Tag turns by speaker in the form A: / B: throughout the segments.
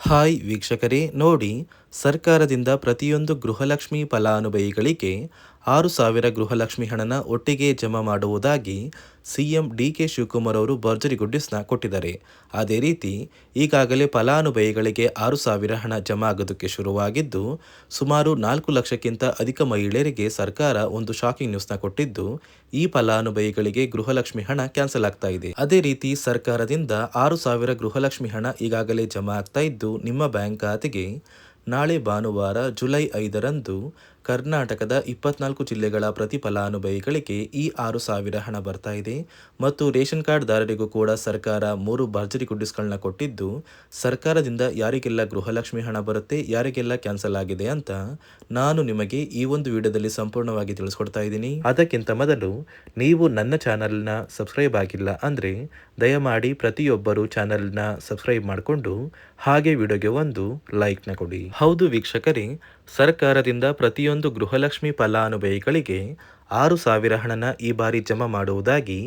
A: Hi ವೀಕ್ಷಕರೇ, ನೋಡಿ, ಸರ್ಕಾರದಿಂದ ಪ್ರತಿಯೊಂದು ಗೃಹಲಕ್ಷ್ಮಿ ಫಲಾನುಭವಿಗಳಿಗೆ 6,000 ಗೃಹಲಕ್ಷ್ಮಿ ಹಣನ ಒಟ್ಟಿಗೆ ಜಮಾ ಮಾಡುವುದಾಗಿ ಸಿಎಂ ಡಿ.ಕೆ. ಶಿವಕುಮಾರ್ ಅವರು ಭರ್ಜರಿ ಗುಡ್ಡಿಸ್ನ ಕೊಟ್ಟಿದ್ದಾರೆ. ಅದೇ ರೀತಿ ಈಗಾಗಲೇ ಫಲಾನುಭವಿಗಳಿಗೆ 6,000 ಹಣ ಜಮಾ ಆಗೋದಕ್ಕೆ ಶುರುವಾಗಿದ್ದು, ಸುಮಾರು 4 ಲಕ್ಷಕ್ಕಿಂತ ಅಧಿಕ ಮಹಿಳೆಯರಿಗೆ ಸರ್ಕಾರ ಒಂದು ಶಾಕಿಂಗ್ ನ್ಯೂಸ್ನ ಕೊಟ್ಟಿದ್ದು, ಈ ಫಲಾನುಭವಿಗಳಿಗೆ ಗೃಹಲಕ್ಷ್ಮಿ ಹಣ ಕ್ಯಾನ್ಸಲ್ ಆಗ್ತಾ ಇದೆ. ಅದೇ ರೀತಿ ಸರ್ಕಾರದಿಂದ 6,000 ಗೃಹಲಕ್ಷ್ಮಿ ಹಣ ಈಗಾಗಲೇ ಜಮಾ ಆಗ್ತಾ ಇದ್ದು, ನಿಮ್ಮ ಬ್ಯಾಂಕ್ ಖಾತೆಗೆ ನಾಳೆ ಭಾನುವಾರ ಜುಲೈ 5ರಂದು ಕರ್ನಾಟಕದ 24 ಜಿಲ್ಲೆಗಳ ಪ್ರತಿ ಫಲಾನುಭವಿಗಳಿಗೆ ಈ 6,000 ಹಣ ಬರ್ತಾ ಇದೆ. ಮತ್ತು ರೇಷನ್ ಕಾರ್ಡ್ದಾರರಿಗೂ ಕೂಡ ಸರ್ಕಾರ 3 ಭರ್ಜರಿ ಗುಡ್ಡಿಸ್ಗಳನ್ನ ಕೊಟ್ಟಿದ್ದು, ಸರ್ಕಾರದಿಂದ ಯಾರಿಗೆಲ್ಲ ಗೃಹಲಕ್ಷ್ಮಿ ಹಣ ಬರುತ್ತೆ, ಯಾರಿಗೆಲ್ಲ ಕ್ಯಾನ್ಸಲ್ ಆಗಿದೆ ಅಂತ ನಾನು ನಿಮಗೆ ಈ ಒಂದು ವಿಡಿಯೋದಲ್ಲಿ ಸಂಪೂರ್ಣವಾಗಿ ತಿಳಿಸ್ಕೊಡ್ತಾ ಇದ್ದೀನಿ. ಅದಕ್ಕಿಂತ ಮೊದಲು ನೀವು ನನ್ನ ಚಾನಲ್ನ ಸಬ್ಸ್ಕ್ರೈಬ್ ಆಗಿಲ್ಲ ಅಂದರೆ ದಯಮಾಡಿ ಪ್ರತಿಯೊಬ್ಬರು ಚಾನಲ್ನ ಸಬ್ಸ್ಕ್ರೈಬ್ ಮಾಡಿಕೊಂಡು ಹಾಗೆ ವಿಡಿಯೋಗೆ ಒಂದು ಲೈಕ್ನ ಕೊಡಿ. ಹೌದು ವೀಕ್ಷಕರೇ, ಸರ್ಕಾರದಿಂದ ಪ್ರತಿಯೊಂದು ಗೃಹಲಕ್ಷ್ಮಿ ಫಲಾನುಭವಿಗಳಿಗೆ 6,000 ಹಣನ ಈ ಬಾರಿ ಜಮಾ ಮಾಡುವುದಾಗಿ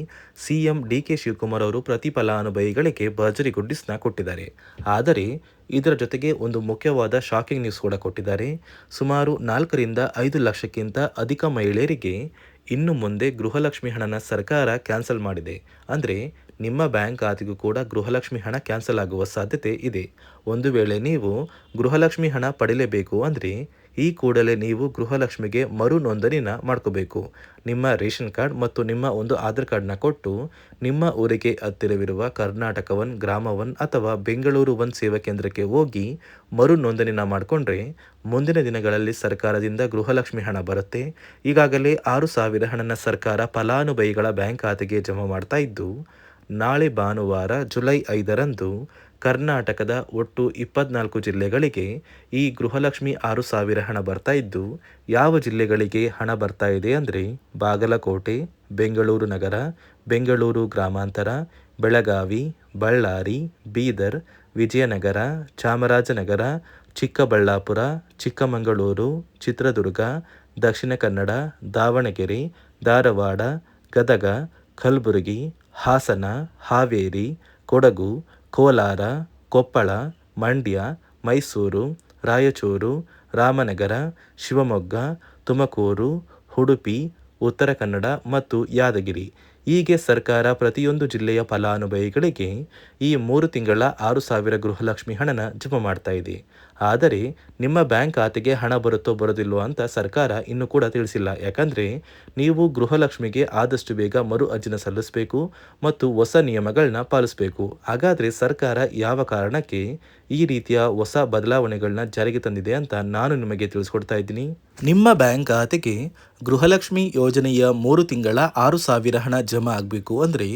A: ಸಿಎಂ ಡಿ.ಕೆ. ಶಿವಕುಮಾರ್ ಅವರು ಪ್ರತಿ ಫಲಾನುಭವಿಗಳಿಗೆ ಭರ್ಜರಿ ಗುಡ್ಡಿಸ್ನ ಕೊಟ್ಟಿದ್ದಾರೆ. ಆದರೆ ಇದರ ಜೊತೆಗೆ ಒಂದು ಮುಖ್ಯವಾದ ಶಾಕಿಂಗ್ ನ್ಯೂಸ್ ಕೂಡ ಕೊಟ್ಟಿದ್ದಾರೆ. ಸುಮಾರು 4ರಿಂದ 5 ಲಕ್ಷಕ್ಕಿಂತ ಅಧಿಕ ಮಹಿಳೆಯರಿಗೆ ಇನ್ನು ಮುಂದೆ ಗೃಹಲಕ್ಷ್ಮಿ ಹಣನ ಸರ್ಕಾರ ಕ್ಯಾನ್ಸಲ್ ಮಾಡಿದೆ. ಅಂದರೆ ನಿಮ್ಮ ಬ್ಯಾಂಕ್ ಖಾತೆಗೂ ಕೂಡ ಗೃಹಲಕ್ಷ್ಮಿ ಹಣ ಕ್ಯಾನ್ಸಲ್ ಆಗುವ ಸಾಧ್ಯತೆ ಇದೆ. ಒಂದು ವೇಳೆ ನೀವು ಗೃಹಲಕ್ಷ್ಮಿ ಹಣ ಪಡಿಲೇಬೇಕು ಅಂದರೆ ಈ ಕೂಡಲೇ ನೀವು ಗೃಹಲಕ್ಷ್ಮಿಗೆ ಮರು ನೋಂದಣಿನ ಮಾಡ್ಕೋಬೇಕು. ನಿಮ್ಮ ರೇಷನ್ ಕಾರ್ಡ್ ಮತ್ತು ನಿಮ್ಮ ಒಂದು ಆಧಾರ್ ಕಾರ್ಡ್ನ ಕೊಟ್ಟು ನಿಮ್ಮ ಊರಿಗೆ ಹತ್ತಿರವಿರುವ ಕರ್ನಾಟಕ ಒನ್, ಗ್ರಾಮ ಒನ್ ಅಥವಾ ಬೆಂಗಳೂರು ಒನ್ ಸೇವಾ ಕೇಂದ್ರಕ್ಕೆ ಹೋಗಿ ಮರು ನೋಂದಣಿನ ಮಾಡಿಕೊಂಡ್ರೆ ಮುಂದಿನ ದಿನಗಳಲ್ಲಿ ಸರ್ಕಾರದಿಂದ ಗೃಹಲಕ್ಷ್ಮಿ ಹಣ ಬರುತ್ತೆ. ಈಗಾಗಲೇ 6,000 ಹಣನ ಸರ್ಕಾರ ಫಲಾನುಭವಿಗಳ ಬ್ಯಾಂಕ್ ಖಾತೆಗೆ ಜಮಾ ಮಾಡ್ತಾ ಇದ್ದು, ನಾಳೆ ಭಾನುವಾರ ಜುಲೈ 5ರಂದು ಕರ್ನಾಟಕದ ಒಟ್ಟು 24 ಜಿಲ್ಲೆಗಳಿಗೆ ಈ ಗೃಹಲಕ್ಷ್ಮಿ 6,000 ಹಣ ಬರ್ತಾ ಇದ್ದು, ಯಾವ ಜಿಲ್ಲೆಗಳಿಗೆ ಹಣ ಬರ್ತಾ ಇದೆ ಅಂದರೆ ಬಾಗಲಕೋಟೆ, ಬೆಂಗಳೂರು ನಗರ, ಬೆಂಗಳೂರು ಗ್ರಾಮಾಂತರ, ಬೆಳಗಾವಿ, ಬಳ್ಳಾರಿ, ಬೀದರ್, ವಿಜಯನಗರ, ಚಾಮರಾಜನಗರ, ಚಿಕ್ಕಬಳ್ಳಾಪುರ, ಚಿಕ್ಕಮಗಳೂರು, ಚಿತ್ರದುರ್ಗ, ದಕ್ಷಿಣ ಕನ್ನಡ, ದಾವಣಗೆರೆ, ಧಾರವಾಡ, ಗದಗ, ಕಲಬುರಗಿ, ಹಾಸನ, ಹಾವೇರಿ, ಕೊಡಗು, ಕೋಲಾರ, ಕೊಪ್ಪಳ, ಮಂಡ್ಯ, ಮೈಸೂರು, ರಾಯಚೂರು, ರಾಮನಗರ, ಶಿವಮೊಗ್ಗ, ತುಮಕೂರು, ಉಡುಪಿ, ಉತ್ತರ ಕನ್ನಡ ಮತ್ತು ಯಾದಗಿರಿ ಹೀಗೆ ಸರ್ಕಾರ ಪ್ರತಿಯೊಂದು ಜಿಲ್ಲೆಯ ಫಲಾನುಭವಿಗಳಿಗೆ ಈ 3 ತಿಂಗಳ 6,000 ಗೃಹಲಕ್ಷ್ಮಿ ಹಣನ ಜಮಾ ಮಾಡ್ತಾ ಇದೆ. ಆದರೆ ನಿಮ್ಮ ಬ್ಯಾಂಕ್ ಖಾತೆಗೆ ಹಣ ಬರುತ್ತೋ ಬರೋದಿಲ್ಲೋ ಅಂತ ಸರ್ಕಾರ ಇನ್ನೂ ಕೂಡ ತಿಳಿಸಿಲ್ಲ. ಯಾಕಂದರೆ ನೀವು ಗೃಹಲಕ್ಷ್ಮಿಗೆ ಆದಷ್ಟು ಬೇಗ ಮರು ಅರ್ಜಿನ ಸಲ್ಲಿಸಬೇಕು ಮತ್ತು ಹೊಸ ನಿಯಮಗಳನ್ನ ಪಾಲಿಸಬೇಕು. ಹಾಗಾದರೆ ಸರ್ಕಾರ ಯಾವ ಕಾರಣಕ್ಕೆ ಈ ರೀತಿಯ ಹೊಸ ಬದಲಾವಣೆಗಳನ್ನ ಜಾರಿಗೆ ತಂದಿದೆ ಅಂತ ನಾನು ನಿಮಗೆ ತಿಳಿಸ್ಕೊಡ್ತಾ ಇದ್ದೀನಿ. ನಿಮ್ಮ ಬ್ಯಾಂಕ್ ಖಾತೆಗೆ ಗೃಹಲಕ್ಷ್ಮಿ ಯೋಜನೆಯ 3 ತಿಂಗಳ 6,000 ಹಣ ಜಮಾ ಆಗಬೇಕು ಅಂದರೆ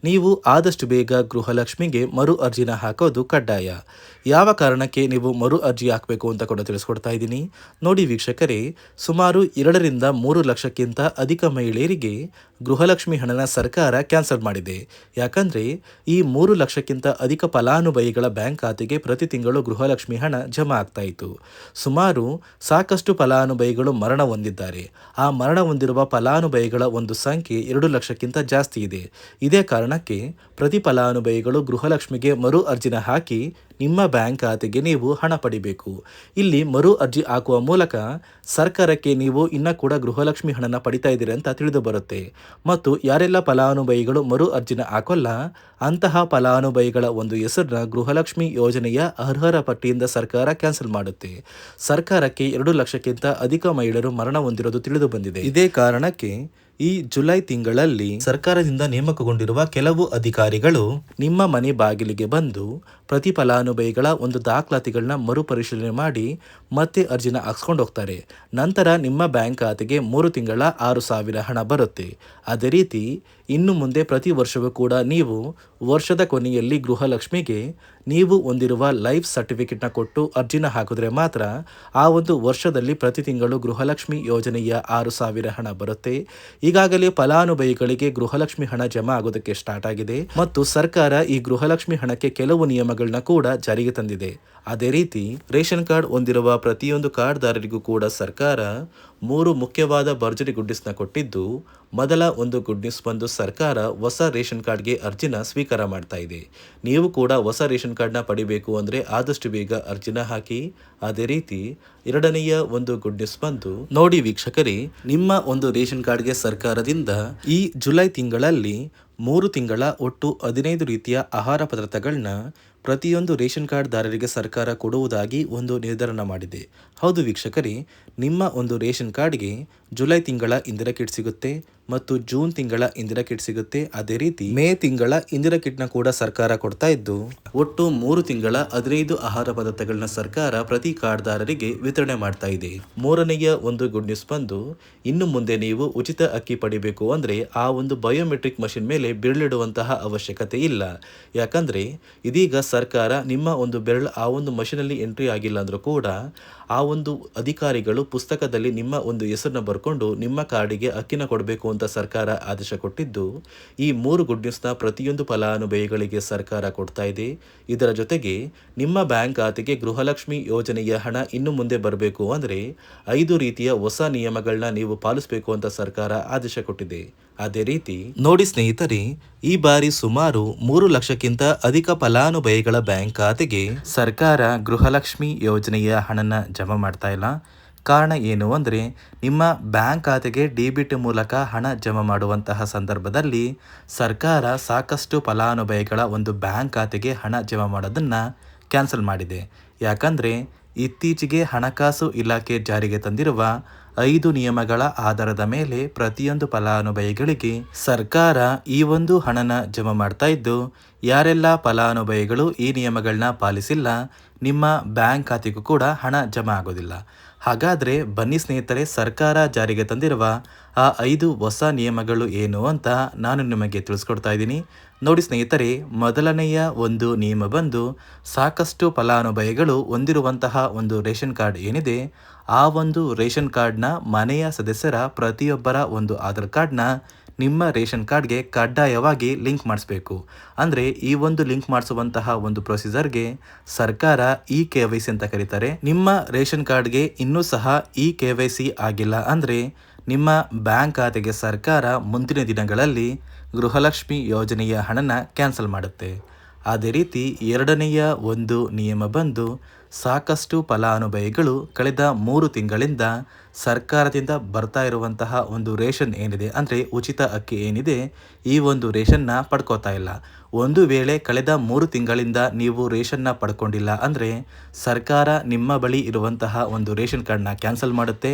A: ನೀವು ಆದಷ್ಟು ಬೇಗ ಗೃಹಲಕ್ಷ್ಮಿಗೆ ಮರು ಅರ್ಜಿನ ಹಾಕೋದು ಕಡ್ಡಾಯ. ಯಾವ ಕಾರಣಕ್ಕೆ ನೀವು ಮರು ಅರ್ಜಿ ಹಾಕಬೇಕು ಅಂತ ಕೂಡ ತಿಳಿಸ್ಕೊಡ್ತಾ ಇದ್ದೀನಿ. ನೋಡಿ ವೀಕ್ಷಕರೇ, ಸುಮಾರು 2ರಿಂದ 3 ಲಕ್ಷಕ್ಕಿಂತ ಅಧಿಕ ಮಹಿಳೆಯರಿಗೆ ಗೃಹಲಕ್ಷ್ಮಿ ಹಣನ ಸರ್ಕಾರ ಕ್ಯಾನ್ಸಲ್ ಮಾಡಿದೆ. ಯಾಕಂದರೆ ಈ 3 ಲಕ್ಷಕ್ಕಿಂತ ಅಧಿಕ ಫಲಾನುಭವಿಗಳ ಬ್ಯಾಂಕ್ ಖಾತೆಗೆ ಪ್ರತಿ ತಿಂಗಳು ಗೃಹಲಕ್ಷ್ಮಿ ಹಣ ಜಮಾ ಆಗ್ತಾ ಇತ್ತು. ಸುಮಾರು ಸಾಕಷ್ಟು ಫಲಾನುಭವಿಗಳು ಮರಣ ಹೊಂದಿದ್ದಾರೆ. ಆ ಮರಣ ಹೊಂದಿರುವ ಫಲಾನುಭವಿಗಳ ಒಂದು ಸಂಖ್ಯೆ 2 ಲಕ್ಷಕ್ಕಿಂತ ಜಾಸ್ತಿ ಇದೆ. ಇದೇ ಕಾರಣಕ್ಕೆ ಪ್ರತಿ ಫಲಾನುಭವಿಗಳು ಗೃಹಲಕ್ಷ್ಮಿಗೆ ಮರು ಅರ್ಜಿನ ಹಾಕಿ ನಿಮ್ಮ ಬ್ಯಾಂಕ್ ಖಾತೆಗೆ ನೀವು ಹಣ ಪಡಿಬೇಕು. ಇಲ್ಲಿ ಮರು ಅರ್ಜಿ ಹಾಕುವ ಮೂಲಕ ಸರ್ಕಾರಕ್ಕೆ ನೀವು ಇನ್ನೂ ಕೂಡ ಗೃಹಲಕ್ಷ್ಮಿ ಹಣನ ಪಡಿತಾ ಇದ್ದೀರಿ ಅಂತ ತಿಳಿದು ಬರುತ್ತೆ. ಮತ್ತು ಯಾರೆಲ್ಲ ಫಲಾನುಭವಿಗಳು ಮರು ಅರ್ಜಿನ ಹಾಕೋಲ್ಲ ಅಂತಹ ಫಲಾನುಭವಿಗಳ ಒಂದು ಹೆಸರನ್ನ ಗೃಹಲಕ್ಷ್ಮಿ ಯೋಜನೆಯ ಅರ್ಹರ ಪಟ್ಟಿಯಿಂದ ಸರ್ಕಾರ ಕ್ಯಾನ್ಸಲ್ ಮಾಡುತ್ತೆ. ಸರ್ಕಾರಕ್ಕೆ 2 ಲಕ್ಷಕ್ಕಿಂತ ಅಧಿಕ ಮಹಿಳೆಯರು ಮರಣ ಹೊಂದಿರೋದು ತಿಳಿದು ಬಂದಿದೆ. ಇದೇ ಕಾರಣಕ್ಕೆ ಈ ಜುಲೈ ತಿಂಗಳಲ್ಲಿ ಸರ್ಕಾರದಿಂದ ನೇಮಕಗೊಂಡಿರುವ ಕೆಲವು ಅಧಿಕಾರಿಗಳು ನಿಮ್ಮ ಮನೆ ಬಾಗಿಲಿಗೆ ಬಂದು ಪ್ರತಿ ಫಲಾನುಭವಿಗಳ ಒಂದು ದಾಖಲಾತಿಗಳನ್ನ ಮರುಪರಿಶೀಲನೆ ಮಾಡಿ ಮತ್ತೆ ಅರ್ಜಿನ ಹಾಕ್ಸ್ಕೊಂಡು ಹೋಗ್ತಾರೆ. ನಂತರ ನಿಮ್ಮ ಬ್ಯಾಂಕ್ ಖಾತೆಗೆ 3 ತಿಂಗಳ 6,000 ಹಣ ಬರುತ್ತೆ. ಅದೇ ರೀತಿ ಇನ್ನು ಮುಂದೆ ಪ್ರತಿ ವರ್ಷವೂ ಕೂಡ ನೀವು ವರ್ಷದ ಕೊನೆಯಲ್ಲಿ ಗೃಹಲಕ್ಷ್ಮಿಗೆ ನೀವು ಹೊಂದಿರುವ ಲೈಫ್ ಸರ್ಟಿಫಿಕೇಟ್ನ ಕೊಟ್ಟು ಅರ್ಜಿನ ಹಾಕಿದ್ರೆ ಮಾತ್ರ ಆ ಒಂದು ವರ್ಷದಲ್ಲಿ ಪ್ರತಿ ತಿಂಗಳು ಗೃಹಲಕ್ಷ್ಮಿ ಯೋಜನೆಯ 6,000 ಹಣ ಬರುತ್ತೆ. ಈಗಾಗಲೇ ಫಲಾನುಭವಿಗಳಿಗೆ ಗೃಹಲಕ್ಷ್ಮಿ ಹಣ ಜಮಾ ಆಗೋದಕ್ಕೆ ಸ್ಟಾರ್ಟ್ ಆಗಿದೆ ಮತ್ತು ಸರ್ಕಾರ ಈ ಗೃಹಲಕ್ಷ್ಮಿ ಹಣಕ್ಕೆ ಕೆಲವು ನಿಯಮಗಳನ್ನ ಕೂಡ ಜಾರಿಗೆ ತಂದಿದೆ. ಅದೇ ರೀತಿ ರೇಷನ್ ಕಾರ್ಡ್ ಹೊಂದಿರುವ ಪ್ರತಿಯೊಂದು ಕಾರ್ಡ್ದಾರರಿಗೂ ಕೂಡ ಸರ್ಕಾರ 3 ಮುಖ್ಯವಾದ ಭರ್ಜರಿ ಗುಡ್ಡಿಸ್ನ ಕೊಟ್ಟಿದ್ದು, ಮೊದಲ ಒಂದು ಗುಡ್ ನ್ಯೂಸ್ ಬಂದು ಸರ್ಕಾರ ಹೊಸ ರೇಷನ್ ಕಾರ್ಡ್ಗೆ ಅರ್ಜಿನ ಸ್ವೀಕಾರ ಮಾಡ್ತಾ ಇದೆ. ನೀವು ಕೂಡ ಹೊಸ ರೇಷನ್ ಕಾರ್ಡ್ನ ಪಡಿಬೇಕು ಅಂದರೆ ಆದಷ್ಟು ಬೇಗ ಅರ್ಜಿನ ಹಾಕಿ. ಅದೇ ರೀತಿ ಎರಡನೆಯ ಒಂದು ಗುಡ್ ನ್ಯೂಸ್ ಬಂದು ನೋಡಿ ವೀಕ್ಷಕರೇ, ನಿಮ್ಮ ಒಂದು ರೇಷನ್ ಕಾರ್ಡ್ಗೆ ಸರ್ಕಾರದಿಂದ ಈ ಜುಲೈ ತಿಂಗಳಲ್ಲಿ 3 ತಿಂಗಳ ಒಟ್ಟು 15 ರೀತಿಯ ಆಹಾರ ಪದಾರ್ಥಗಳನ್ನ ಪ್ರತಿಯೊಂದು ರೇಷನ್ ಕಾರ್ಡ್ದಾರರಿಗೆ ಸರ್ಕಾರ ಕೊಡುವುದಾಗಿ ಒಂದು ನಿರ್ಧಾರ ಮಾಡಿದೆ. ಹೌದು ವೀಕ್ಷಕರೇ, ನಿಮ್ಮ ಒಂದು ರೇಷನ್ ಕಾರ್ಡ್ಗೆ ಜುಲೈ ತಿಂಗಳ ಇಂದಿರಾ ಕಿಟ್ ಸಿಗುತ್ತೆ ಮತ್ತು ಜೂನ್ ತಿಂಗಳ ಇಂದಿರಾ ಕಿಟ್ ಸಿಗುತ್ತೆ. ಅದೇ ರೀತಿ ಮೇ ತಿಂಗಳ ಇಂದಿರಾ ಕಿಟ್ನ ಕೂಡ ಸರ್ಕಾರ ಕೊಡ್ತಾ ಇದ್ದು ಒಟ್ಟು 3 ತಿಂಗಳ 15 ಆಹಾರ ಪದಾರ್ಥಗಳನ್ನ ಸರ್ಕಾರ ಪ್ರತಿ ಕಾರ್ಡ್ದಾರರಿಗೆ ವಿತರಣೆ ಮಾಡ್ತಾ ಇದೆ. ಮೂರನೆಯ ಒಂದು ಗುಡ್ ನ್ಯೂಸ್ ಬಂದು ಇನ್ನು ಮುಂದೆ ನೀವು ಉಚಿತ ಅಕ್ಕಿ ಪಡಿಬೇಕು ಅಂದರೆ ಆ ಒಂದು ಬಯೋಮೆಟ್ರಿಕ್ ಮಷಿನ್ ಮೇಲೆ ಬೆರಳಿಡುವಂತಹ ಅವಶ್ಯಕತೆ ಇಲ್ಲ. ಯಾಕಂದರೆ ಇದೀಗ ಸರ್ಕಾರ ನಿಮ್ಮ ಒಂದು ಬೆರಳು ಆ ಒಂದು ಮಷಿನಲ್ಲಿ ಎಂಟ್ರಿ ಆಗಿಲ್ಲ ಅಂದರೂ ಕೂಡ ಆ ಒಂದು ಅಧಿಕಾರಿಗಳು ಪುಸ್ತಕದಲ್ಲಿ ನಿಮ್ಮ ಒಂದು ಹೆಸರನ್ನ ಬರ್ಕೊಂಡು ನಿಮ್ಮ ಕಾರ್ಡಿಗೆ ಅಕ್ಕಿನ ಕೊಡಬೇಕು ಅಂತ ಸರ್ಕಾರ ಆದೇಶ ಕೊಟ್ಟಿದ್ದು, ಈ 3 ಗುಡ್ ನ್ಯೂಸ್ನ ಪ್ರತಿಯೊಂದು ಫಲಾನುಭವಿಗಳಿಗೆ ಸರ್ಕಾರ ಕೊಡ್ತಾ ಇದೆ. ಇದರ ಜೊತೆಗೆ ನಿಮ್ಮ ಬ್ಯಾಂಕ್ ಖಾತೆಗೆ ಗೃಹಲಕ್ಷ್ಮಿ ಯೋಜನೆಯ ಹಣ ಇನ್ನು ಮುಂದೆ ಬರಬೇಕು ಅಂದರೆ 5 ರೀತಿಯ ಹೊಸ ನಿಯಮಗಳನ್ನ ನೀವು ಪಾಲಿಸಬೇಕು ಅಂತ ಸರ್ಕಾರ ಆದೇಶ ಕೊಟ್ಟಿದೆ. ಅದೇ ರೀತಿ ನೋಡಿ ಸ್ನೇಹಿತರೆ, ಈ ಬಾರಿ ಸುಮಾರು 3 ಲಕ್ಷಕ್ಕಿಂತ ಅಧಿಕ ಫಲಾನುಭವಿಗಳ ಬ್ಯಾಂಕ್ ಖಾತೆಗೆ ಸರ್ಕಾರ ಗೃಹಲಕ್ಷ್ಮಿ ಯೋಜನೆಯ ಹಣನ ಜಮಾ ಮಾಡ್ತಾ ಇಲ್ಲ. ಕಾರಣ ಏನು ಅಂದರೆ ನಿಮ್ಮ ಬ್ಯಾಂಕ್ ಖಾತೆಗೆ ಡೆಬಿಟ್ ಮೂಲಕ ಹಣ ಜಮಾ ಮಾಡುವಂತಹ ಸಂದರ್ಭದಲ್ಲಿ ಸರ್ಕಾರ ಸಾಕಷ್ಟು ಫಲಾನುಭವಿಗಳ ಒಂದು ಬ್ಯಾಂಕ್ ಖಾತೆಗೆ ಹಣ ಜಮಾ ಮಾಡೋದನ್ನು ಕ್ಯಾನ್ಸಲ್ ಮಾಡಿದೆ. ಯಾಕಂದರೆ ಇತ್ತೀಚೆಗೆ ಹಣಕಾಸು ಇಲಾಖೆ ಜಾರಿಗೆ ತಂದಿರುವ 5 ನಿಯಮಗಳ ಆಧಾರದ ಮೇಲೆ ಪ್ರತಿಯೊಂದು ಫಲಾನುಭವಿಗಳಿಗೆ ಸರ್ಕಾರ ಈ ಒಂದು ಹಣನ ಜಮಾ ಮಾಡ್ತಾ ಇದ್ದು, ಯಾರೆಲ್ಲ ಫಲಾನುಭವಿಗಳು ಈ ನಿಯಮಗಳನ್ನ ಪಾಲಿಸಿಲ್ಲ ನಿಮ್ಮ ಬ್ಯಾಂಕ್ ಖಾತೆಗೂ ಕೂಡ ಹಣ ಜಮಾ ಆಗೋದಿಲ್ಲ. ಹಾಗಾದರೆ ಬನ್ನಿ ಸ್ನೇಹಿತರೆ, ಸರ್ಕಾರ ಜಾರಿಗೆ ತಂದಿರುವ ಆ 5 ಹೊಸ ನಿಯಮಗಳು ಏನು ಅಂತ ನಾನು ನಿಮಗೆ ತಿಳಿಸ್ಕೊಡ್ತಾ ಇದ್ದೀನಿ. ನೋಡಿ ಸ್ನೇಹಿತರೆ, ಮೊದಲನೆಯ ಒಂದು ನಿಯಮ ಬಂದು ಸಾಕಷ್ಟು ಫಲಾನುಭವಿಗಳು ಹೊಂದಿರುವಂತಹ ಒಂದು ರೇಷನ್ ಕಾರ್ಡ್ ಏನಿದೆ ಆ ಒಂದು ರೇಷನ್ ಕಾರ್ಡ್ನ ಮನೆಯ ಸದಸ್ಯರ ಪ್ರತಿಯೊಬ್ಬರ ಒಂದು ಆಧಾರ್ ಕಾರ್ಡ್ನ ನಿಮ್ಮ ರೇಷನ್ ಕಾರ್ಡ್ಗೆ ಕಡ್ಡಾಯವಾಗಿ ಲಿಂಕ್ ಮಾಡಿಸ್ಬೇಕು. ಅಂದರೆ ಈ ಒಂದು ಲಿಂಕ್ ಮಾಡಿಸುವಂತಹ ಒಂದು ಪ್ರೊಸೀಜರ್ಗೆ ಸರ್ಕಾರ KYC ಅಂತ ಕರೀತಾರೆ. ನಿಮ್ಮ ರೇಷನ್ ಕಾರ್ಡ್ಗೆ ಇನ್ನೂ ಸಹ KYC ಆಗಿಲ್ಲ ಅಂದರೆ ನಿಮ್ಮ ಬ್ಯಾಂಕ್ ಖಾತೆಗೆ ಸರ್ಕಾರ ಮುಂದಿನ ದಿನಗಳಲ್ಲಿ ಗೃಹಲಕ್ಷ್ಮಿ ಯೋಜನೆಯ ಹಣನ ಕ್ಯಾನ್ಸಲ್ ಮಾಡುತ್ತೆ. ಅದೇ ರೀತಿ ಎರಡನೆಯ ಒಂದು ನಿಯಮ ಬಂದು ಸಾಕಷ್ಟು ಫಲಾನುಭವಿಗಳು ಕಳೆದ 3 ತಿಂಗಳಿಂದ ಸರ್ಕಾರದಿಂದ ಬರ್ತಾ ಇರುವಂತಹ ಒಂದು ರೇಷನ್ ಏನಿದೆ ಅಂದರೆ ಉಚಿತ ಅಕ್ಕಿ ಏನಿದೆ ಈ ಒಂದು ರೇಷನ್ನ ಪಡ್ಕೋತಾ ಇಲ್ಲ. ಒಂದು ವೇಳೆ ಕಳೆದ 3 ತಿಂಗಳಿಂದ ನೀವು ರೇಷನ್ನ ಪಡ್ಕೊಂಡಿಲ್ಲ ಅಂದರೆ ಸರ್ಕಾರ ನಿಮ್ಮ ಬಳಿ ಇರುವಂತಹ ಒಂದು ರೇಷನ್ ಕಾರ್ಡ್ನ ಕ್ಯಾನ್ಸಲ್ ಮಾಡುತ್ತೆ.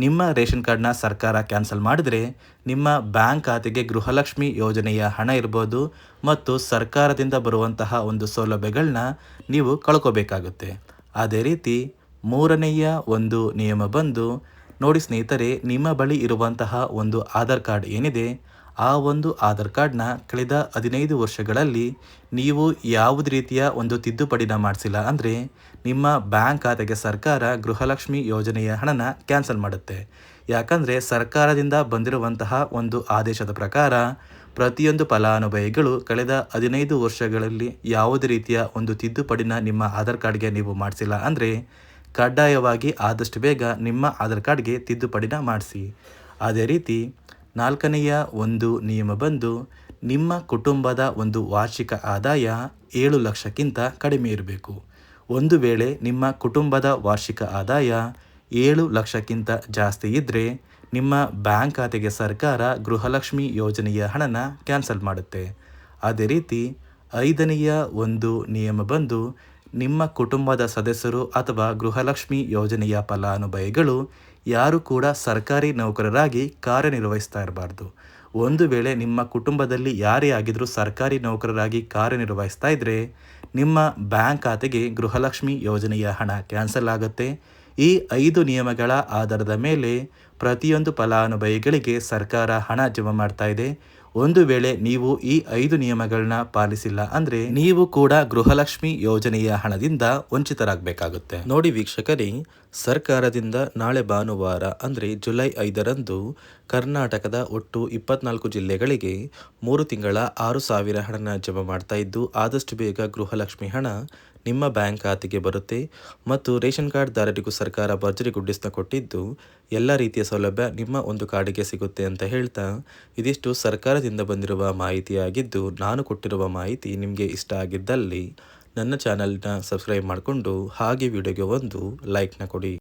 A: ನಿಮ್ಮ ರೇಷನ್ ಕಾರ್ಡ್ನ ಸರ್ಕಾರ ಕ್ಯಾನ್ಸಲ್ ಮಾಡಿದ್ರೆ ನಿಮ್ಮ ಬ್ಯಾಂಕ್ ಖಾತೆಗೆ ಗೃಹಲಕ್ಷ್ಮಿ ಯೋಜನೆಯ ಹಣ ಇರ್ಬೋದು ಮತ್ತು ಸರ್ಕಾರದಿಂದ ಬರುವಂತಹ ಒಂದು ಸೌಲಭ್ಯಗಳನ್ನ ನೀವು ಕಳ್ಕೋಬೇಕಾಗುತ್ತೆ. ಅದೇ ರೀತಿ ಮೂರನೆಯ ಒಂದು ನಿಯಮ ಬಂದು ನೋಡಿ ಸ್ನೇಹಿತರೆ, ನಿಮ್ಮ ಬಳಿ ಇರುವಂತಹ ಒಂದು ಆಧಾರ್ ಕಾರ್ಡ್ ಏನಿದೆ ಆ ಒಂದು ಆಧಾರ್ ಕಾರ್ಡ್ನ ಕಳೆದ 15 ವರ್ಷಗಳಲ್ಲಿ ನೀವು ಯಾವುದೇ ರೀತಿಯ ಒಂದು ತಿದ್ದುಪಡಿನ ಮಾಡಿಸಿಲ್ಲ ಅಂದರೆ ನಿಮ್ಮ ಬ್ಯಾಂಕ್ ಖಾತೆಗೆ ಸರ್ಕಾರ ಗೃಹಲಕ್ಷ್ಮಿ ಯೋಜನೆಯ ಹಣನ ಕ್ಯಾನ್ಸಲ್ ಮಾಡುತ್ತೆ. ಯಾಕಂದರೆ ಸರ್ಕಾರದಿಂದ ಬಂದಿರುವಂತಹ ಒಂದು ಆದೇಶದ ಪ್ರಕಾರ ಪ್ರತಿಯೊಂದು ಫಲಾನುಭವಿಗಳು ಕಳೆದ 15 ವರ್ಷಗಳಲ್ಲಿ ಯಾವುದೇ ರೀತಿಯ ಒಂದು ತಿದ್ದುಪಡಿನ ನಿಮ್ಮ ಆಧಾರ್ ಕಾರ್ಡ್ಗೆ ನೀವು ಮಾಡಿಸಿಲ್ಲ ಅಂದರೆ ಕಡ್ಡಾಯವಾಗಿ ಆದಷ್ಟು ಬೇಗ ನಿಮ್ಮ ಆಧಾರ್ ಕಾರ್ಡ್ಗೆ ತಿದ್ದುಪಡಿನ ಮಾಡಿಸಿ. ಅದೇ ರೀತಿ ನಾಲ್ಕನೆಯ ಒಂದು ನಿಯಮ ಬಂದು ನಿಮ್ಮ ಕುಟುಂಬದ ಒಂದು ವಾರ್ಷಿಕ ಆದಾಯ 7 ಲಕ್ಷಕ್ಕಿಂತ ಕಡಿಮೆ ಇರಬೇಕು. ಒಂದು ವೇಳೆ ನಿಮ್ಮ ಕುಟುಂಬದ ವಾರ್ಷಿಕ ಆದಾಯ 7 ಲಕ್ಷಕ್ಕಿಂತ ಜಾಸ್ತಿ ಇದ್ದರೆ ನಿಮ್ಮ ಬ್ಯಾಂಕ್ ಖಾತೆಗೆ ಸರ್ಕಾರ ಗೃಹಲಕ್ಷ್ಮಿ ಯೋಜನೆಯ ಹಣನ ಕ್ಯಾನ್ಸಲ್ ಮಾಡುತ್ತೆ. ಅದೇ ರೀತಿ ಐದನೆಯ ಒಂದು ನಿಯಮ ಬಂದು ನಿಮ್ಮ ಕುಟುಂಬದ ಸದಸ್ಯರು ಅಥವಾ ಗೃಹಲಕ್ಷ್ಮಿ ಯೋಜನೆಯ ಫಲಾನುಭವಿಗಳು ಯಾರು ಕೂಡ ಸರ್ಕಾರಿ ನೌಕರರಾಗಿ ಕಾರ್ಯನಿರ್ವಹಿಸ್ತಾ ಇರಬಾರ್ದು. ಒಂದು ವೇಳೆ ನಿಮ್ಮ ಕುಟುಂಬದಲ್ಲಿ ಯಾರೇ ಆಗಿದ್ರೂ ಸರ್ಕಾರಿ ನೌಕರರಾಗಿ ಕಾರ್ಯನಿರ್ವಹಿಸ್ತಾ ಇದ್ದರೆ ನಿಮ್ಮ ಬ್ಯಾಂಕ್ ಖಾತೆಗೆ ಗೃಹಲಕ್ಷ್ಮಿ ಯೋಜನೆಯ ಹಣ ಕ್ಯಾನ್ಸಲ್ ಆಗುತ್ತೆ. ಈ 5 ನಿಯಮಗಳ ಆಧಾರದ ಮೇಲೆ ಪ್ರತಿಯೊಂದು ಫಲಾನುಭವಿಗಳಿಗೆ ಸರ್ಕಾರ ಹಣ ಜಮಾ ಮಾಡ್ತಾ ಇದೆ. ಒಂದು ವೇಳೆ ನೀವು ಈ 5 ನಿಯಮಗಳನ್ನ ಪಾಲಿಸಿಲ್ಲ ಅಂದರೆ ನೀವು ಕೂಡ ಗೃಹಲಕ್ಷ್ಮಿ ಯೋಜನೆಯ ಹಣದಿಂದ ವಂಚಿತರಾಗಬೇಕಾಗುತ್ತೆ. ನೋಡಿ ವೀಕ್ಷಕರೇ, ಸರ್ಕಾರದಿಂದ ನಾಳೆ ಭಾನುವಾರ ಅಂದರೆ ಜುಲೈ 5ರಂದು ಕರ್ನಾಟಕದ ಒಟ್ಟು 24 ಜಿಲ್ಲೆಗಳಿಗೆ 3 ತಿಂಗಳ 6,000 ಹಣನ ಜಮಾ ಮಾಡ್ತಾ ಇದ್ದು ಆದಷ್ಟು ಬೇಗ ಗೃಹಲಕ್ಷ್ಮಿ ಹಣ ನಿಮ್ಮ ಬ್ಯಾಂಕ್ ಖಾತೆಗೆ ಬರುತ್ತೆ ಮತ್ತು ರೇಷನ್ ಕಾರ್ಡ್ದಾರರಿಗೂ ಸರ್ಕಾರ ಭರ್ಜರಿ ಗುಡ್ಡಿಸ್ನ ಕೊಟ್ಟಿದ್ದು ಎಲ್ಲ ರೀತಿಯ ಸೌಲಭ್ಯ ನಿಮ್ಮ ಒಂದು ಕಾರ್ಡಿಗೆ ಸಿಗುತ್ತೆ ಅಂತ ಹೇಳ್ತಾ ಇದಿಷ್ಟು ಸರ್ಕಾರದಿಂದ ಬಂದಿರುವ ಮಾಹಿತಿಯಾಗಿದ್ದು ನಾನು ಕೊಟ್ಟಿರುವ ಮಾಹಿತಿ ನಿಮಗೆ ಇಷ್ಟ ಆಗಿದ್ದಲ್ಲಿ ನನ್ನ ಚಾನಲ್ನ ಸಬ್ಸ್ಕ್ರೈಬ್ ಮಾಡಿಕೊಂಡು ಹಾಗೆ ವಿಡಿಯೋಗೆ ಒಂದು ಲೈಕ್ನ ಕೊಡಿ.